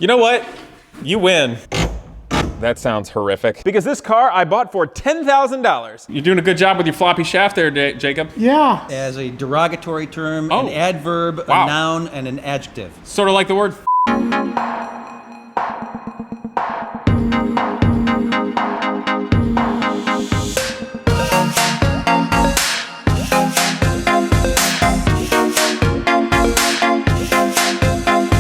You know what? You win. That sounds horrific. Because this car I bought for $10,000. You're doing a good job with your floppy shaft there, Jacob. Yeah. As a derogatory term, an adverb, a noun, and an adjective. Sort of like the word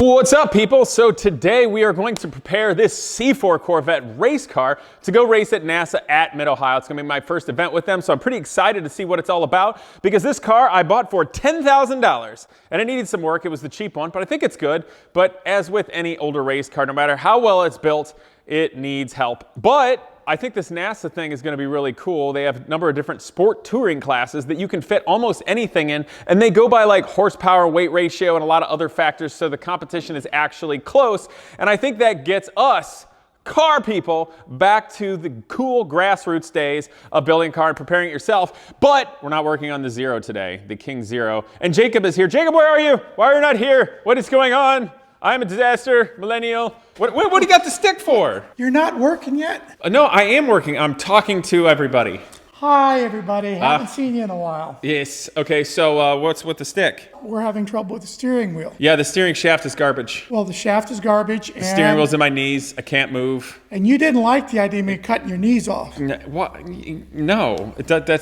What's up, people? So today we are going to prepare this C4 Corvette race car to go race at NASA at Mid-Ohio. It's gonna be my first event with them, so I'm pretty excited to see what it's all about because this car I bought for $10,000 and it needed some work. It was the cheap one, but I think it's good. But as with any older race car, no matter how well it's built, it needs help. But I think this NASA thing is going to be really cool. They have a number of different sport touring classes that you can fit almost anything in, and they go by like horsepower, weight ratio, and a lot of other factors, so the competition is actually close. And I think that gets us, car people, back to the cool grassroots days of building a car and preparing it yourself. But we're not working on the Zero today, the King Zero. And Jacob is here. Jacob, where are you? Why are you not here? What is going on? I'm a disaster, millennial. What do you got the stick for? You're not working yet? No, I am working. I'm talking to everybody. Hi, everybody. Haven't seen you in a while. Yes. Okay, so what's with the stick? We're having trouble with the steering wheel. Yeah, the steering shaft is garbage. Well, the shaft is garbage. The steering wheel's in my knees. I can't move. And you didn't like the idea of me cutting your knees off. What? No.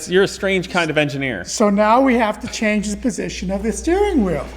You're a strange kind of engineer. So now we have to change the position of the steering wheel.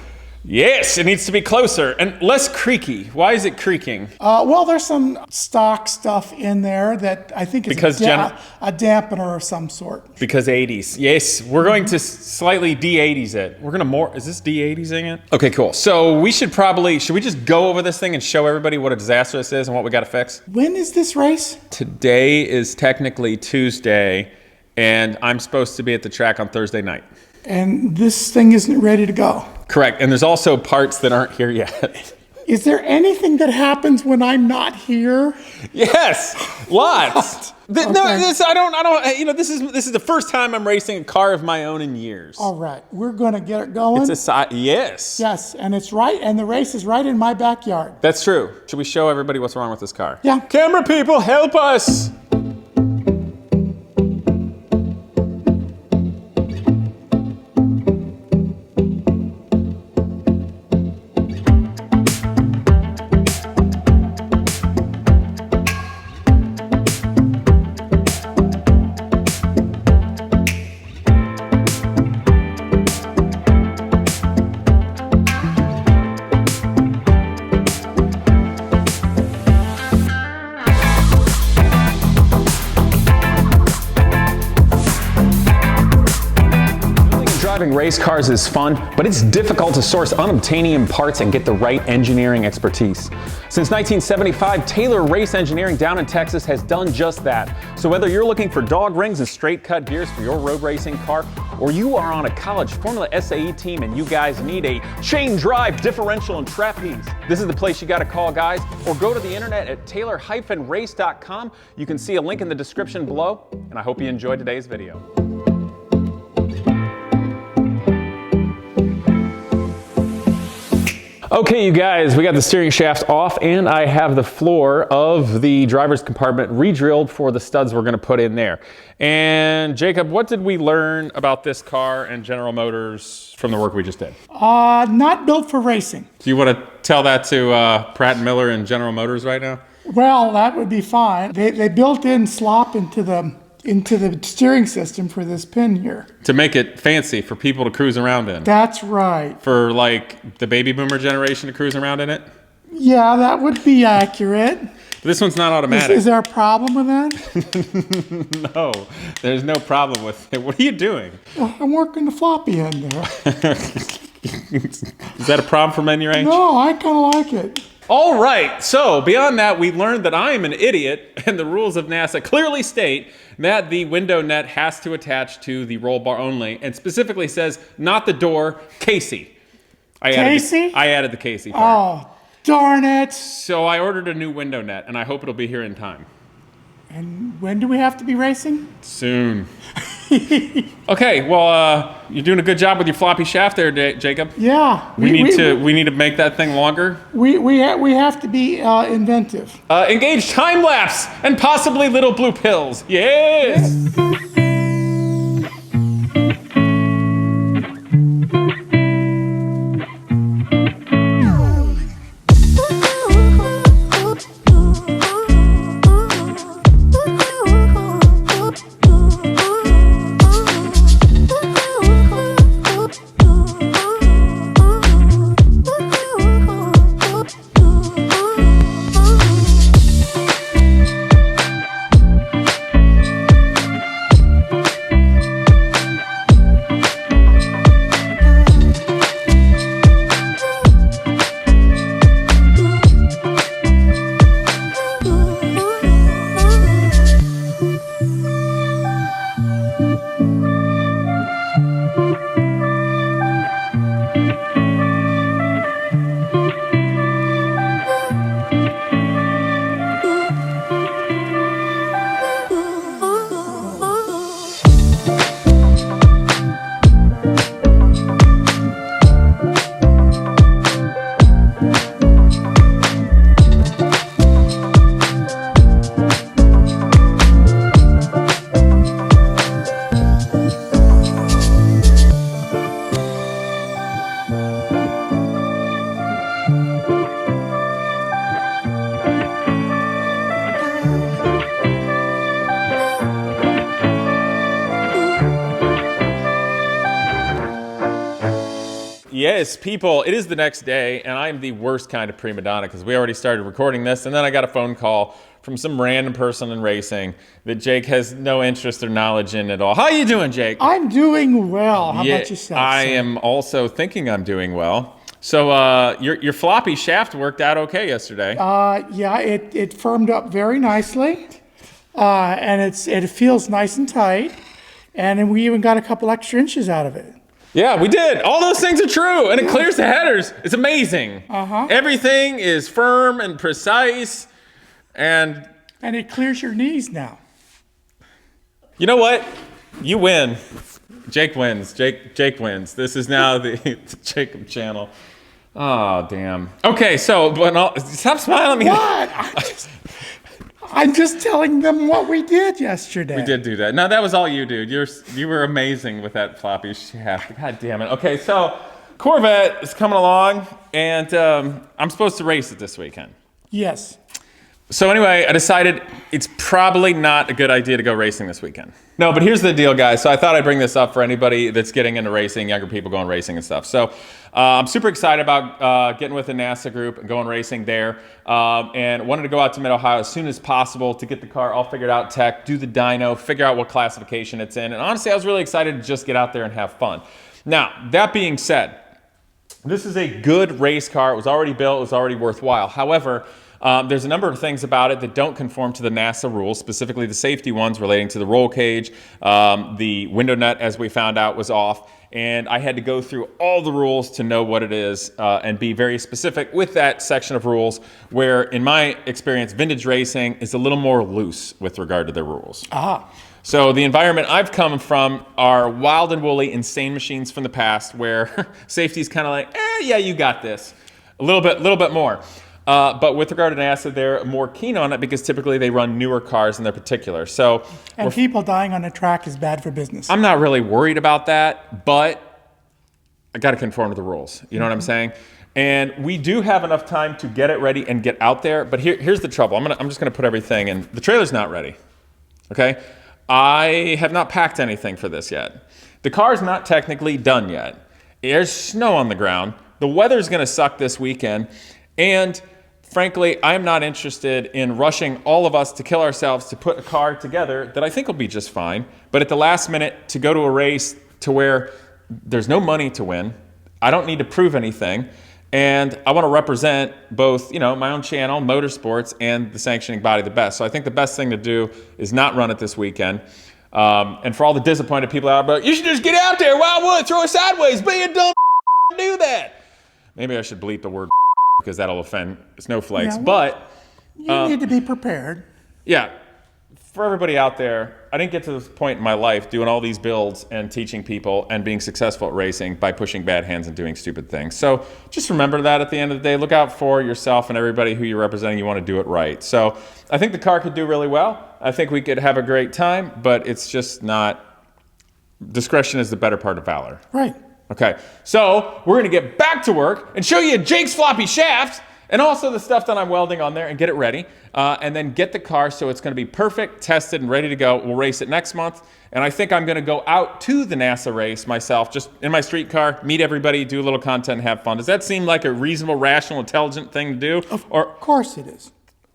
Yes, it needs to be closer and less creaky. Why is it creaking? Well, there's some stock stuff in there that I think is a dampener of some sort. Because 80s. Yes, we're going to slightly de-80s it. We're going to is this de-80sing it? Okay, cool. So we should we just go over this thing and show everybody what a disaster this is and what we got to fix? When is this race? Today is technically Tuesday, and I'm supposed to be at the track on Thursday night. And this thing isn't ready to go. Correct, and there's also parts that aren't here yet. Is there anything that happens when I'm not here? Yes, lots. Okay. No, I don't. You know, this is the first time I'm racing a car of my own in years. All right, we're gonna get it going. Yes. Yes, and it's right, and the race is right in my backyard. That's true. Should we show everybody what's wrong with this car? Yeah. Camera people, help us. Driving race cars is fun, but it's difficult to source unobtainium parts and get the right engineering expertise. Since 1975, Taylor Race Engineering down in Texas has done just that. So whether you're looking for dog rings and straight cut gears for your road racing car, or you are on a college Formula SAE team and you guys need a chain drive differential and trapeze, this is the place you gotta call, guys. Or go to the internet at taylor-race.com. You can see a link in the description below, and I hope you enjoyed today's video. Okay, you guys, we got the steering shaft off and I have the floor of the driver's compartment re-drilled for the studs we're gonna put in there. And Jacob, what did we learn about this car and General Motors from the work we just did? Not built for racing. Do you want to tell that to Pratt & Miller and General Motors right now? Well, that would be fine. They built in slop into the steering system for this pin here. To make it fancy for people to cruise around in. That's right. For like the baby boomer generation to cruise around in it? Yeah, that would be accurate. But this one's not automatic. Is there a problem with that? No, there's no problem with it. What are you doing? Well, I'm working the floppy end there. Is that a problem for men your age? No, I kind of like it. All right, so beyond that, we learned that I am an idiot, and the rules of NASA clearly state that the window net has to attach to the roll bar only, and specifically says, not the door, Casey. I added the Casey part. Oh, darn it. So I ordered a new window net, and I hope it'll be here in time. And when do we have to be racing? Soon. Okay, well, you're doing a good job with your floppy shaft there, Jacob. Yeah. We need to make that thing longer. We have to be inventive. Engage time lapse and possibly little blue pills. Yes. Yes, people, it is the next day, and I'm the worst kind of prima donna because we already started recording this, and then I got a phone call from some random person in racing that Jake has no interest or knowledge in at all. How you doing, Jake? I'm doing well. How about yourself? I am also thinking I'm doing well. So your floppy shaft worked out okay yesterday. Yeah, it firmed up very nicely, and it feels nice and tight, and then we even got a couple extra inches out of it. Yeah, we did. All those things are true, and it clears the headers. It's amazing. Everything is firm and precise, and it clears your knees now. You know what? You win. Jake wins. Jake wins. This is now the Jacob channel. Oh, damn. Okay, so stop smiling at me. What? I'm just telling them what we did yesterday. We did do that. No, that was all you, dude. You were amazing with that floppy shaft. God damn it. Okay, so Corvette is coming along, and I'm supposed to race it this weekend. Yes. So anyway, I decided it's probably not a good idea to go racing this weekend. No, but here's the deal, guys. So I thought I'd bring this up for anybody that's getting into racing, younger people going racing and stuff. So I'm super excited about getting with the NASA group and going racing there. And wanted to go out to Mid-Ohio as soon as possible to get the car all figured out, tech, do the dyno, figure out what classification it's in. And honestly, I was really excited to just get out there and have fun. Now, that being said, this is a good race car. It was already built. It was already worthwhile. However, there's a number of things about it that don't conform to the NASA rules, specifically the safety ones relating to the roll cage. The window nut, as we found out, was off. And I had to go through all the rules to know what it is and be very specific with that section of rules where, in my experience, vintage racing is a little more loose with regard to their rules. So the environment I've come from are wild and woolly, insane machines from the past where safety's kind of like, yeah, you got this. A little bit more. But with regard to NASA, they're more keen on it because typically they run newer cars in their particular. So, and people dying on the track is bad for business. I'm not really worried about that, but I got to conform to the rules. You know what I'm saying? And we do have enough time to get it ready and get out there. But here's the trouble. I'm just gonna put everything in. The trailer's not ready. Okay? I have not packed anything for this yet. The car's not technically done yet. There's snow on the ground. The weather's gonna suck this weekend. And frankly, I'm not interested in rushing all of us to kill ourselves to put a car together that I think will be just fine. But at the last minute, to go to a race to where there's no money to win, I don't need to prove anything, and I want to represent both, my own channel, motorsports, and the sanctioning body the best. So I think the best thing to do is not run it this weekend. And for all the disappointed people out there, you should just get out there, Wildwood, throw it sideways, be a dumb do that. Maybe I should bleep the word because that'll offend snowflakes. Yeah, but you need to be prepared. Yeah, For everybody out there, I didn't get to this point in my life doing all these builds and teaching people and being successful at racing by pushing bad hands and doing stupid things. So just remember that at the end of the day. Look out for yourself and everybody who you're representing. You want to do it right. So I think the car could do really well. I think we could have a great time, but it's just not, discretion is the better part of valor. Right. Okay, so we're gonna get back to work and show you Jake's floppy shaft and also the stuff that I'm welding on there and get it ready. And then get the car so it's gonna be perfect, tested, and ready to go. We'll race it next month. And I think I'm gonna go out to the NASA race myself, just in my street car, meet everybody, do a little content, and have fun. Does that seem like a reasonable, rational, intelligent thing to do? Of course it is.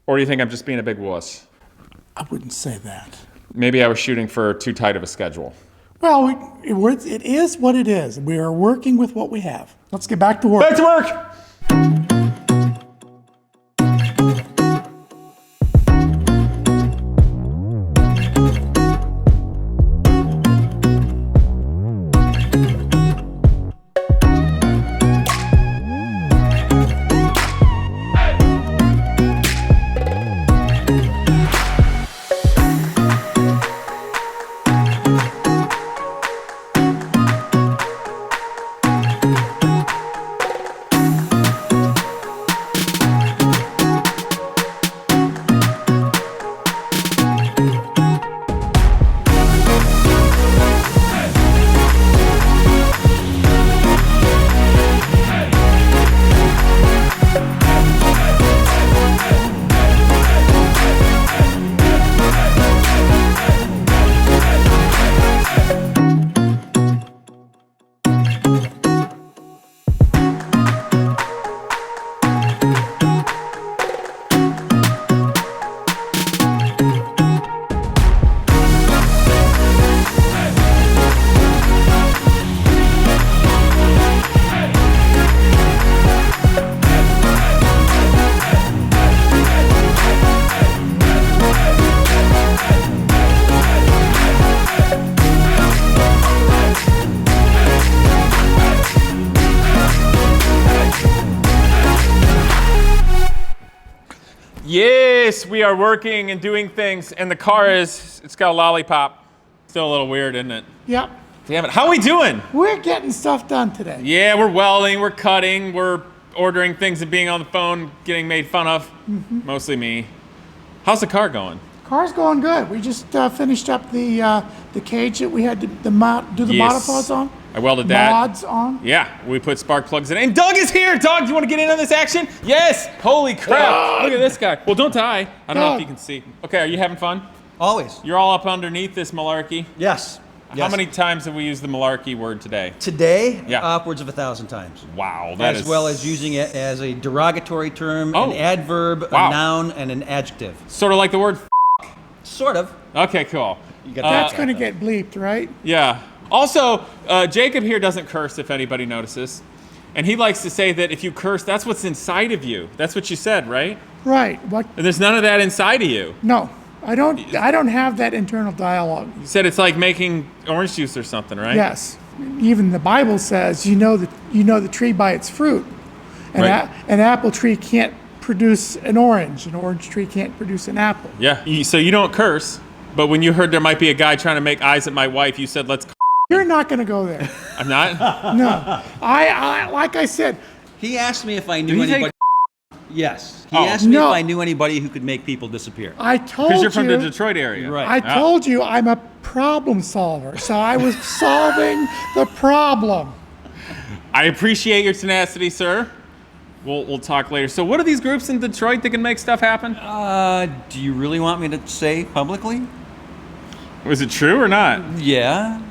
Or do you think I'm just being a big wuss? I wouldn't say that. Maybe I was shooting for too tight of a schedule. Well, it is what it is. We are working with what we have. Let's get back to work. Back to work! Yes, we are working and doing things, and the car it's got a lollipop. Still a little weird, isn't it? Yep. Damn it, how are we doing? We're getting stuff done today. Yeah, we're welding, we're cutting, we're ordering things and being on the phone, getting made fun of. Mostly me. How's the car going? Car's going good. We just finished up the cage that we had to do the monopods on. I welded that. Mods on. Yeah, we put spark plugs in. And Doug is here! Doug, do you want to get in on this action? Yes! Holy crap! Doug! Look at this guy. Well, don't die. I don't know if Doug. you can see. Okay, are you having fun? Always. You're all up underneath this malarkey. Yes. How many times have we used the malarkey word today? Today, Yeah. upwards of 1,000 times. Wow, that is... As well as using it as a derogatory term, Oh. an adverb, Wow. a noun, and an adjective. Sort of like the word Sort of. Okay, cool. You got That's that. going to get bleeped, right? Yeah. Also, Jacob here doesn't curse, if anybody notices. And he likes to say that if you curse, that's what's inside of you. That's what you said, right? Right. What? And there's none of that inside of you. No, I don't have that internal dialogue. You said it's like making orange juice or something, right? Yes. Even the Bible says you know the tree by its fruit. Right. An apple tree can't produce an orange tree can't produce an apple. Yeah. So you don't curse, but when you heard there might be a guy trying to make eyes at my wife, you said, let's You're not going to go there. I'm not? No. I like I said, He asked me if I Did knew he say anybody. Yes. He Oh. asked me No. if I knew anybody who could make people disappear. I told Because you. you're from the Detroit area. Right. I told you I'm a problem solver. So I was solving the problem. I appreciate your tenacity, sir. We'll talk later. So what are these groups in Detroit that can make stuff happen? Do you really want me to say publicly? Was it true or not? Yeah.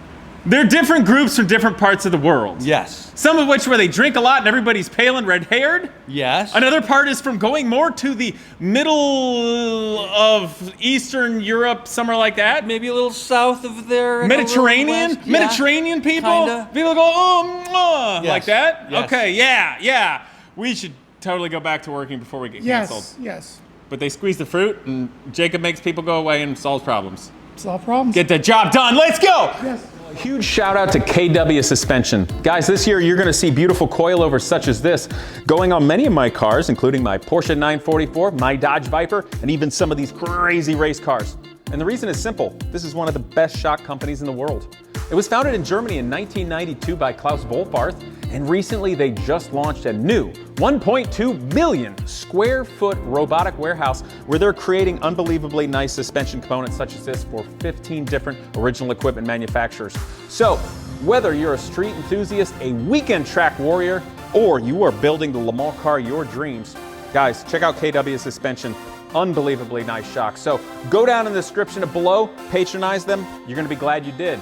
They're different groups from different parts of the world. Yes. Some of which where they drink a lot and everybody's pale and red-haired. Yes. Another part is from going more to the middle of Eastern Europe, somewhere like that. Maybe a little south of there. and a little Mediterranean? west. Yeah. Mediterranean people? Kinda. People go, oh, mwah, Yes. like that? Yes. Okay, yeah. We should totally go back to working before we get canceled. Yes. But they squeeze the fruit, and Jacob makes people go away and solves problems. Solve problems. Get the job done. Let's go! Yes. Huge shout out to KW Suspension. Guys, this year you're gonna see beautiful coilovers such as this going on many of my cars, including my Porsche 944, my Dodge Viper, and even some of these crazy race cars. And the reason is simple. This is one of the best shock companies in the world. It was founded in Germany in 1992 by Klaus Wohlfarth, and recently they just launched a new 1.2 million square foot robotic warehouse where they're creating unbelievably nice suspension components such as this for 15 different original equipment manufacturers. So, whether you're a street enthusiast, a weekend track warrior, or you are building the Le Mans car of your dreams, guys, check out KW Suspension. Unbelievably nice shocks. So go down in the description below, patronize them. You're going to be glad you did.